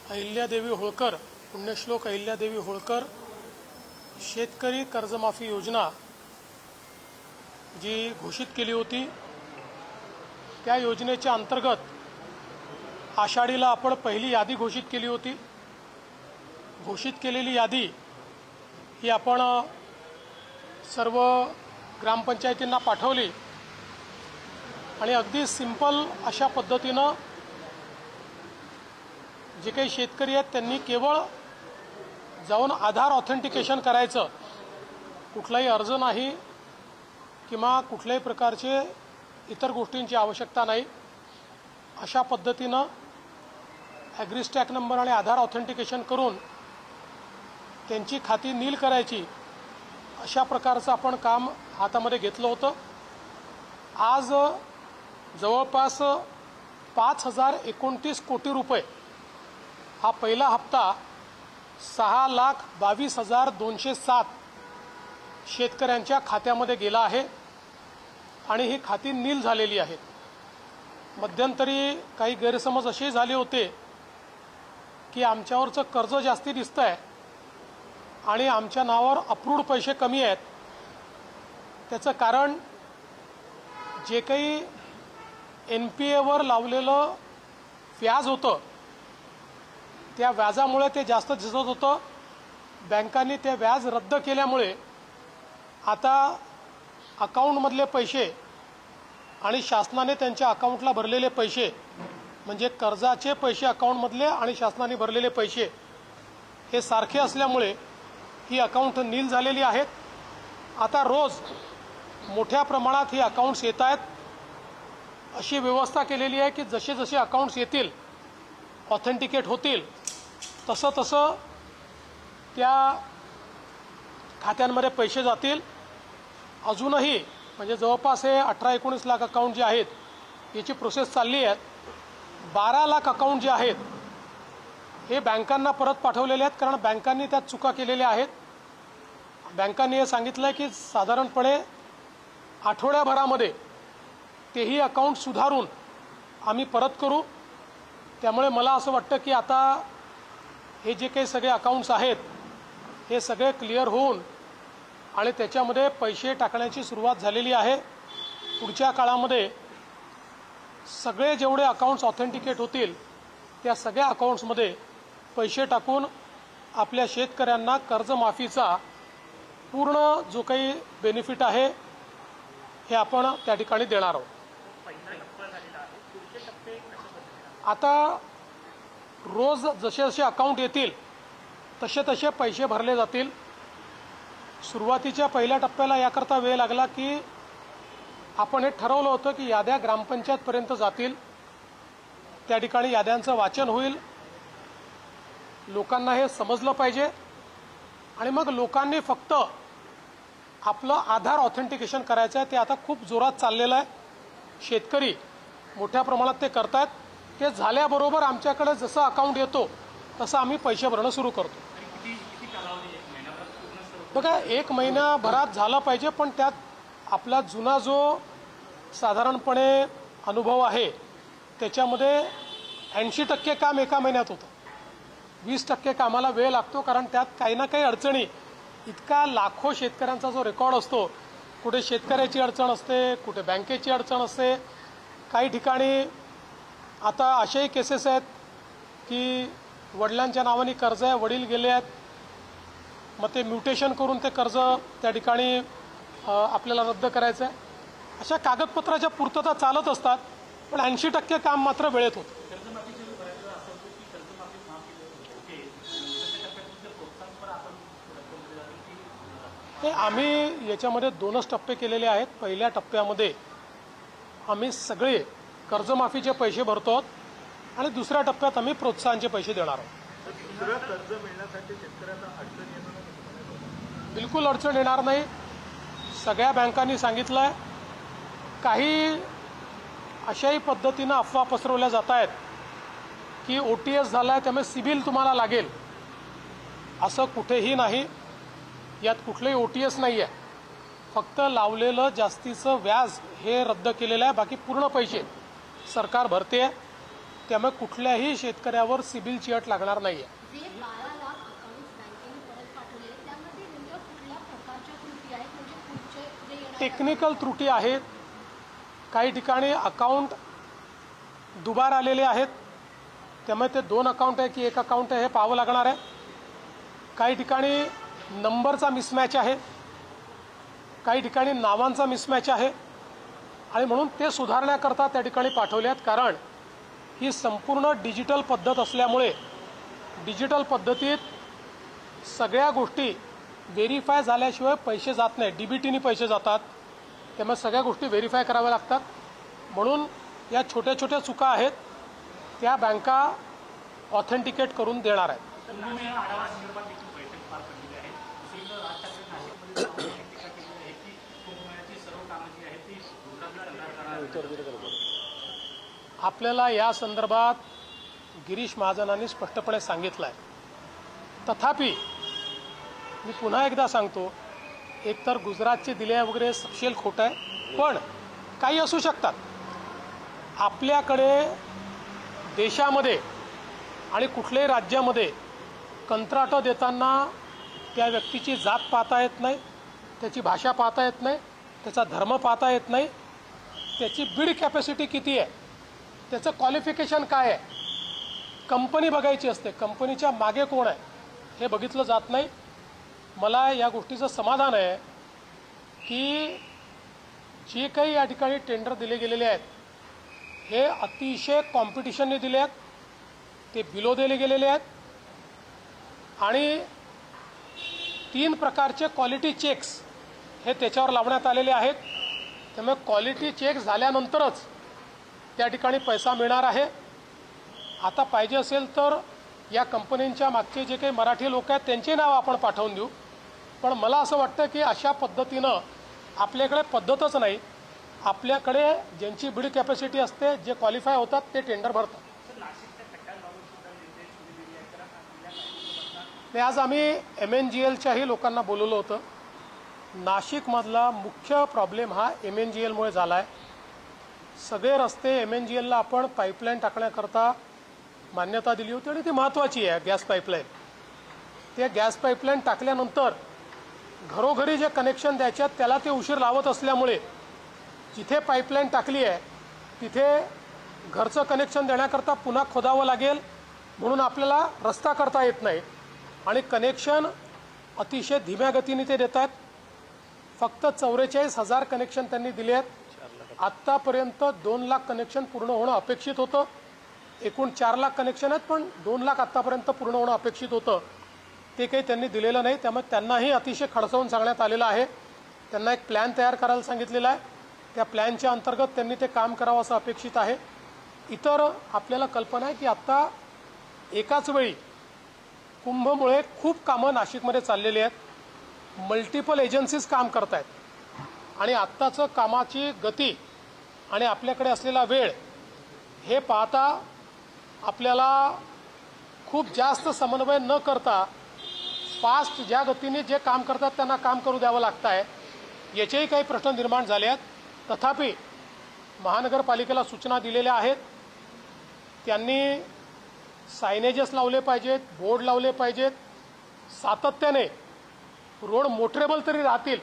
अहिल्यादेवी होळकर, पुण्यश्लोक अहिल्यादेवी होळकर शेतकरी कर्जमाफी योजना जी घोषित केली होती, त्या योजनेच्या अंतर्गत आषाढीला आपण पहिली यादी घोषित केली होती। घोषित केलेली यादी ही आपण सर्व ग्रामपंचायतींना पाठवली आणि अगदी सिंपल अशा पद्धतीनं जे काही शेतकरी आहेत त्यांनी केवळ जाऊन आधार ऑथेंटिकेशन करायचं, कुठलाही अर्ज नाही किंवा कुठल्याही प्रकारचे इतर गोष्टींची आवश्यकता नाही। अशा पद्धतीनं ॲग्रीस्टॅक नंबर आणि आधार ऑथेंटिकेशन करून त्यांची खाती नील करायची, अशा प्रकारचं आपण काम हातामध्ये घेतलं होतं। आज जवळपास 5029 कोटी रुपये हा पहिला हप्ता 6,22,207 शेतकऱ्यांच्या खात्यामध्ये गेला आहे आणि ही खाती नील झालेली आहेत। मध्यंतरी काही गैरसमज असे झाले होते की आमच्यावरचं कर्ज जास्ती दिसतंय आणि आमच्या नावावर अप्रूव्ड पैसे कमी आहेत। त्याचं कारण जे काही NPAवर लावलेलं व्याज होतं त्या व्याजामुळे ते जास्त दिसत होतं। बँकांनी ते व्याज रद्द केल्यामुळे आता अकाउंटमधले पैसे आणि शासनाने त्यांच्या अकाउंटला भरलेले पैसे, म्हणजे कर्जाचे पैसे अकाउंटमधले आणि शासनाने भरलेले पैसे हे सारखे असल्यामुळे ही अकाउंट नील झालेली आहेत। आता रोज मोठ्या प्रमाणात ही अकाउंट्स येत आहेत। अशी व्यवस्था केलेली आहे की जसे जसे अकाउंट्स येतील, ऑथेंटिकेट होतील, तसं तसं त्या खात्यांमध्ये पैसे जातील। अजूनही म्हणजे जवळपास हे 18-19 लाख अकाउंट जे आहेत याची प्रोसेस चालली आहे। 12 लाख अकाउंट जे आहेत हे बँकांना परत पाठवलेले आहेत, कारण बँकांनी त्यात चुका केलेल्या आहेत। बँकांनी हे सांगितलं आहे की साधारणपणे आठवड्याभरामध्ये तेही अकाउंट सुधारून आम्ही परत करू। त्यामुळे मला असं वाटतं की आता हे जे काही सगळे अकाउंट्स आहेत हे सगळे क्लिअर होऊन आणि त्याच्यामध्ये पैसे टाकण्याची सुरुवात झालेली आहे। पुढच्या काळामध्ये सगळे जेवढे अकाउंट्स ऑथेंटिकेट होतील त्या सगळ्या अकाउंट्समध्ये पैसे टाकून आपल्या शेतकऱ्यांना कर्जमाफीचा पूर्ण जो काही बेनिफिट आहे हे आपण त्या ठिकाणी देणार आहोत। आता रोज जसे जसे अकाउंट येतील तसे तसे पैसे भरले जातील। सुरुवातीच्या पहिल्या टप्प्याला याकरता वेळ लागला की आपण हे ठरवलं होतं की याद्या ग्रामपंचायतपर्यंत जातील, त्या ठिकाणी याद्यांचं वाचन होईल, लोकांना हे समजलं पाहिजे आणि मग लोकांनी फक्त आपलं आधार ऑथेंटिकेशन करायचं आहे। ते आता खूप जोरात चाललेलं आहे। शेतकरी मोठ्या प्रमाणात ते करतात। ते झाल्याबरोबर आमच्याकडे जसं अकाउंट येतो तसं आम्ही पैसे भरणं सुरू करतो। बघा, 1 महिन्याभरात झालं पाहिजे, पण त्यात आपला जुना जो साधारणपणे अनुभव आहे त्याच्यामध्ये 80% काम एका महिन्यात होतं। 20% कामाला वेळ लागतो, कारण त्यात काही ना काही अडचणी, इतका लाखो शेतकऱ्यांचा जो रेकॉर्ड असतो, कुठे शेतकऱ्याची अडचण असते, कुठे बँकेची अडचण असते, काही ठिकाणी आता अशाही केसेस आहेत की वडिलांच्या नावाने कर्ज आहे, वडील गेले आहेत, मग ते म्युटेशन करून ते कर्ज त्या ठिकाणी आपल्याला रद्द करायचं आहे। अशा कागदपत्राच्या पूर्तता चालत असतात, पण 80% काम मात्र वेळेत होतं। ते आम्ही याच्यामध्ये 2च टप्पे केलेले आहेत। पहिल्या टप्प्यामध्ये आम्ही सगळे कर्जमाफीचे पैसे भरतो आहोत आणि दुसऱ्या टप्प्यात आम्ही प्रोत्साहनचे पैसे देणार आहोत। कर्ज मिळण्यासाठी शेतकऱ्यांना अडचण येणार नाही? बिलकुल अडचण येणार नाही। सगळ्या बँकांनी सांगितलं आहे। काही अशाही पद्धतीनं अफवा पसरवल्या जात आहेत की OTS झाला आहे त्यामुळे सिबिल तुम्हाला लागेल, असं कुठेही नाही। यात कुठलंही OTS नाही आहे। फक्त लावलेलं जास्तीचं व्याज हे रद्द केलेलं आहे, बाकी पूर्ण पैसे सरकार भरते। त्यामुळे कुठल्याही शेतकऱ्यावर सिबिलची अट लागणार नाही आहे. जे 12 लाख अकाउंट्स बँकेने परत पाठवले त्यामध्ये नेमक्या कुठल्या प्रकारच्या त्रुटी आहेत, म्हणजे पुढचे जे येणारे टेक्निकल त्रुटी आहेत. काही ठिकाणी अकाउंट दुबार आलेले आहेत, त्यामुळे ते 2 अकाउंट आहे की 1 अकाउंट आहे हे पाहावं लागणार आहे. काही ठिकाणी नंबरचा मिसमॅच आहे, काही ठिकाणी नावांचा मिसमॅच आहे आणि म्हणून ते सुधारण्याकरता त्या ठिकाणी पाठवले आहेत. कारण ही संपूर्ण डिजिटल पद्धत असल्यामुळे डिजिटल पद्धतीत सगळ्या गोष्टी व्हेरीफाय झाल्याशिवाय पैसे जात नाही, DBTनी पैसे जातात. त्यामुळे सगळ्या गोष्टी व्हेरीफाय कराव्या लागतात. म्हणून या छोट्या छोट्या चुका आहेत त्या बँका ऑथेंटिकेट करून देणार आहेत. कुंभमेळा आढावासंदर्भात देखील बैठक पार पडलेली आहे. दुसरीकडे राज ठाकरे नाशिकमध्ये जाऊन टीका केली आहे की कुंभमेळ्याची सर्व कामं जी आहेत ती गुजरातला करणार. आपल्याला या संदर्भात गिरीश महाजनांनी स्पष्टपणे सांगितलं आहे. तथापि मी पुन्हा एकदा सांगतो, एकतर गुजरातचे दिले वगैरे सपशेल खोटं आहे, पण काही असू शकतात. आपल्याकडे देशामध्ये आणि कुठल्याही राज्यामध्ये कंत्राटं देताना त्या व्यक्तीची जात पाहता येत नाही, त्याची भाषा पाहता येत नाही, त्याचा धर्म पाहता येत नाही, त्याची बिड कॅपॅसिटी किती आहे, त्याचं क्वालिफिकेशन काय आहे, कंपनी बघायची असते, कंपनीच्या मागे कोण आहे हे बघितलं जात नाही. मला या गोष्टीचं समाधान आहे की जे काही या ठिकाणी टेंडर दिले गेलेले आहेत हे अतिशय कॉम्पिटिशनने दिले आहेत, ते बिलो दिले गेलेले आहेत आणि 3 प्रकारचे क्वालिटी चेक्स हे त्याच्यावर लावण्यात आलेले आहेत. त्यामुळे क्वालिटी चेक झाल्यानंतरच त्या ठिकाणी पैसा मिळणार आहे. आता पाहिजे असेल तर या कंपन्यांच्या मागचे जे काही मराठी लोक आहेत त्यांचे नाव आपण पाठवून देऊ, पण मला असं वाटतं की अशा पद्धतीनं आपल्याकडे पद्धतच नाही. आपल्याकडे ज्यांची बिड कॅपॅसिटी असते, जे क्वालिफाय होतात ते टेंडर भरतात. ते आज आम्ही MNGLच्याही लोकांना बोलवलं होतं. नाशिकमधला मुख्य प्रॉब्लेम हा MNGLमुळे झाला आहे. सगळे रस्ते MNGLला आपण पाईपलाईन टाकण्याकरता मान्यता दिली होती आणि ती महत्त्वाची आहे गॅस पाईपलाईन. ते गॅस पाईपलाईन टाकल्यानंतर घरोघरी जे कनेक्शन द्यायचे आहेत त्याला ते उशीर लावत असल्यामुळे जिथे पाईपलाईन टाकली आहे तिथे घरचं कनेक्शन देण्याकरता पुन्हा खोदावं लागेल, म्हणून आपल्याला रस्ता करता येत नाही आणि कनेक्शन अतिशय धीम्या गतीने ते देत आहेत. फक्त 44,000 कनेक्शन त्यांनी दिले आहेत. आत्तापर्यंत 2 लाख कनेक्शन पूर्ण होणं अपेक्षित होतं. एकूण 4 लाख कनेक्शन आहेत, पण 2 लाख आत्तापर्यंत पूर्ण होणं अपेक्षित होतं. ते काही त्यांनी दिलेलं नाही. त्यामुळे त्यांनाही अतिशय खडसावून सांगण्यात आलेलं आहे. त्यांना एक प्लॅन तयार करायला सांगितलेला आहे. त्या प्लॅनच्या अंतर्गत त्यांनी ते काम करावं असं अपेक्षित आहे. इतर आपल्याला कल्पना आहे की आत्ता एकाच वेळी कुंभमुळे खूप कामं नाशिकमध्ये चाललेली आहेत. मल्टिपल एजन्सीज काम करत आहेत आणि आत्ताचं कामाची गती आणि आपल्याकडे असलेला वेळ हे पाहता आपल्याला खूप जास्त समन्वय न करता फास्ट ज्या गतीने जे काम करतात त्यांना काम करू द्यावं लागतं आहे. याचेही काही प्रश्न निर्माण झाले आहेत. तथापि महानगरपालिकेला सूचना दिलेल्या आहेत. त्यांनी सायनेजेस लावले पाहिजेत, बोर्ड लावले पाहिजेत, सातत्याने रोड मोटरेबल तरी राहतील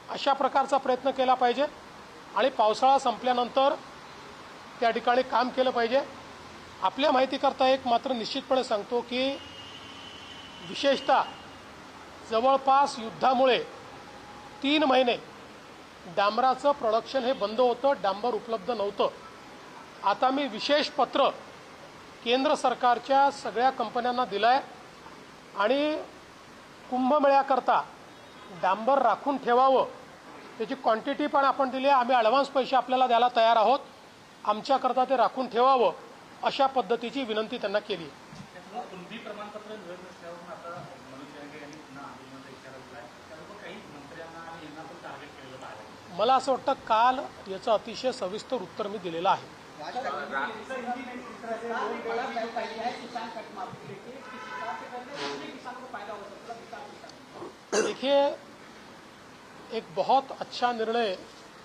अशा प्रकारचा प्रयत्न केला पाहिजे आणि पावसाळा संपल्यानंतर त्या ठिकाणी काम केलं पाहिजे. आपल्या माहितीकरता एक मात्र निश्चितपणे सांगतो की विशेषतः जवळपास युद्धामुळे 3 महिने डांबराचं प्रोडक्शन हे बंद होतं, डांबर उपलब्ध नव्हतं. आता मी विशेष पत्र केंद्र सरकारच्या सगळ्या कंपन्यांना दिलं आहे आणि कुंभमेळ्याकरता डांबर राखून ठेवावं त्याची क्वांटिटी पण आपण दिली आहे. आम्ही ॲडव्हान्स पैसे आपल्याला द्यायला तयार आहोत. आमच्याकरता ते राखून ठेवावं अशा पद्धतीची विनंती त्यांना केली. कुणबी प्रमाणपत्र मिळत नसल्यावरून आता मनोज जयंगे यांनी पुन्हा आंदोलनाचा इशारा दिला आहे. त्यामुळे काही मंत्र्यांना आणि यांना पण टार्गेट केलेलं पाहिजे. मला असं वाटतं काल याचं अतिशय सविस्तर उत्तर मी दिलेलं आहे. देखिए, एक बहुत अच्छा निर्णय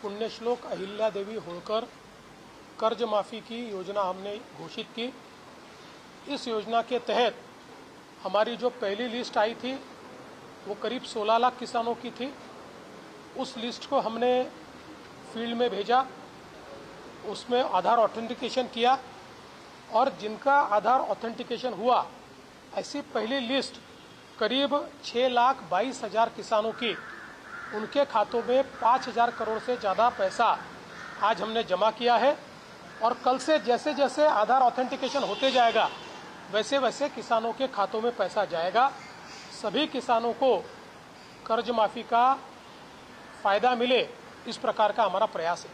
पुण्यश्लोक अहिल्या देवी होळकर कर्ज माफ़ी की योजना हमने घोषित की। इस योजना के तहत हमारी जो पहली लिस्ट आई थी वो करीब 16 लाख किसानों की थी। उस लिस्ट को हमने फील्ड में भेजा, उसमें आधार ऑथेंटिकेशन किया और जिनका आधार ऑथेंटिकेशन हुआ, ऐसी पहली लिस्ट करीब 6,22,000 किसानों की, उनके खातों में 5,000 करोड़ से ज़्यादा पैसा आज हमने जमा किया है। और कल से जैसे जैसे आधार ऑथेंटिकेशन होते जाएगा वैसे वैसे किसानों के खातों में पैसा जाएगा। सभी किसानों को कर्ज माफ़ी का फ़ायदा मिले, इस प्रकार का हमारा प्रयास है।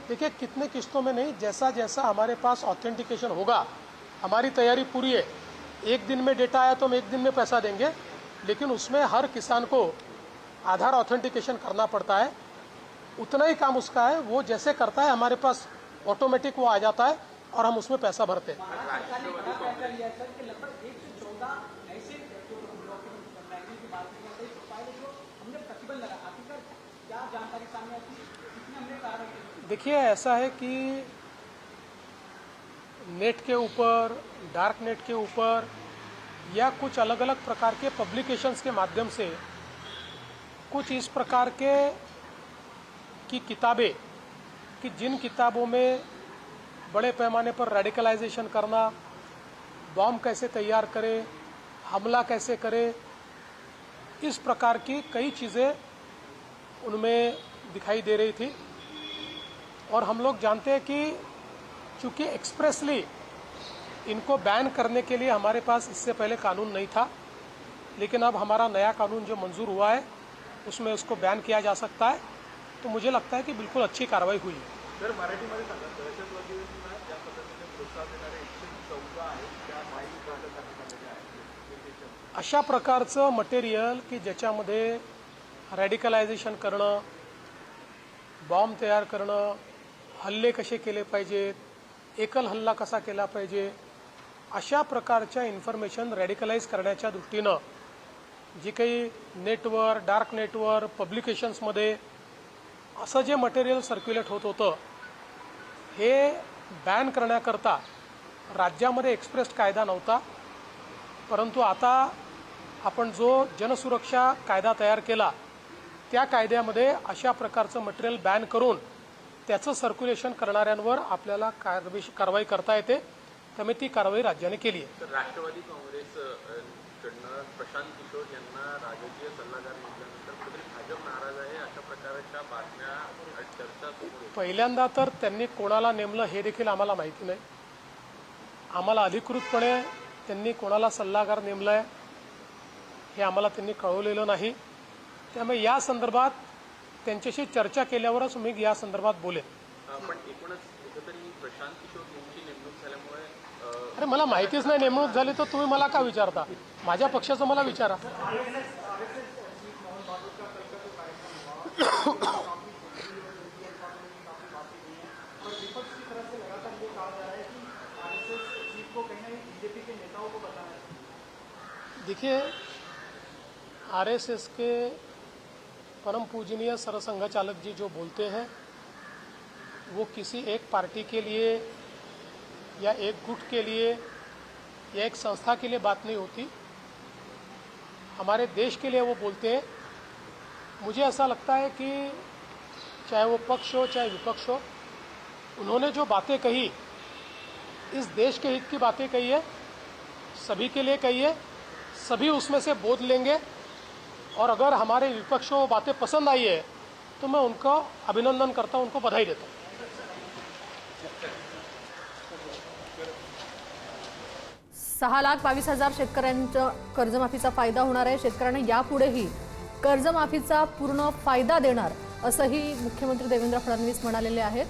देखिए, कितने किस्तों में नहीं, जैसा जैसा हमारे पास ऑथेंटिकेशन होगा, हमारी तैयारी पूरी है। एक दिन में डेटा आया तो हम एक दिन में पैसा देंगे, लेकिन उसमें हर किसान को आधार ऑथेंटिकेशन करना पड़ता है। उतना ही काम उसका है, वो जैसे करता है हमारे पास ऑटोमेटिक वो आ जाता है और हम उसमें पैसा भरते हैं। देखिए, ऐसा है कि नेट के ऊपर, डार्क नेट के ऊपर या कुछ अलग अलग प्रकार के पब्लिकेशंस के माध्यम से कुछ इस प्रकार के की किताबें, कि जिन किताबों में बड़े पैमाने पर रेडिकलाइजेशन करना, बॉम्ब कैसे तैयार करें, हमला कैसे करें, इस प्रकार की कई चीज़ें उनमें दिखाई दे रही थी। और हम लोग जानते हैं कि चूँकि एक्सप्रेसली इनको बैन करने के लिए हमारे पास इससे पहले कानून नहीं था, लेकिन अब हमारा नया कानून जो मंजूर हुआ है उसमें उसको बैन किया जा सकता है। तो मुझे लगता है कि बिल्कुल अच्छी कार्रवाई हुई है। सर, मराठीमध्ये सांगा, दहशतवादींना ज्या पद्धतीने प्रोत्साहन देणारे 114 आहेत त्या बाहेर करण्यात आलेल्या आहेत। अशा प्रकारचं मटेरियल की ज्याच्यामध्ये रॅडिकलायझेशन करणं, बॉम्ब तयार करणं, हल्ले कसे केले पाहिजेत, एकल हल्ला कसा केला पाहिजे, अशा प्रकारच्या इन्फॉर्मेशन रॅडिकलाइज करण्याच्या दृष्टीनं जी काही नेटवर, डार्क नेटवर, पब्लिकेशन्समध्ये असं जे मटेरियल सर्क्युलेट होत होतं, हे बॅन करण्याकरता राज्यामध्ये एक्सप्रेस कायदा नव्हता। परंतु आता आपण जो जनसुरक्षा कायदा तयार केला, त्या कायद्यामध्ये अशा प्रकारचं मटेरियल बॅन करून त्याचं सर्क्युलेशन करणाऱ्यांवर आपल्याला कारवाई करता येते। त्यामुळे ती कारवाई राज्याने केली आहे। तर राष्ट्रवादी काँग्रेसकडनं प्रशांत किशोर यांना राजकीय सल्लागार म्हटल्यानंतर कुठेतरी भाजप नाराज आहे, अशा प्रकारच्या बातम्या, चर्चा सुरू आहेत। पहिल्यांदा तर त्यांनी कोणाला नेमलं हे देखील आम्हाला माहिती नाही। आम्हाला अधिकृतपणे त्यांनी कोणाला सल्लागार नेमलाय हे आम्हाला त्यांनी कळवलेलं नाही। त्यामुळे या संदर्भात त्यांच्याशी चर्चा केल्यावरच मी या संदर्भात बोलेन। पण एकूणच कुठेतरी प्रशांत किशोर यांची नेमणूक झाल्यामुळे अरे, मला माहितीच नाही नेमणूक झाली तर तुम्ही मला का विचारता? माझ्या पक्षाचं मला विचारा। देखिए, आरएसएस के परम पूजनीय सरसंघचालक जी जो बोलते हैं वो किसी एक पार्टी के लिए या एक गुट के लिए या एक संस्था के लिए बात नहीं होती, हमारे देश के लिए वो बोलते हैं। मुझे ऐसा लगता है कि चाहे वो पक्ष हो चाहे विपक्ष हो, उन्होंने जो बातें कही इस देश के हित की बातें कही है, सभी के लिए कही है, सभी उसमें से बोध लेंगे। और अगर हमारे विपक्ष को बातें पसंद आई है तो मैं उनका अभिनंदन करता हूं, उनको बधाई देता हूं। 6,22,000 शेतकऱ्यांच्या कर्जमाफीचा फायदा होणार आहे। शेतकऱ्यांना यापुढेही कर्जमाफीचा पूर्ण फायदा देणार असंही मुख्यमंत्री देवेंद्र फडणवीस म्हणालेले आहेत।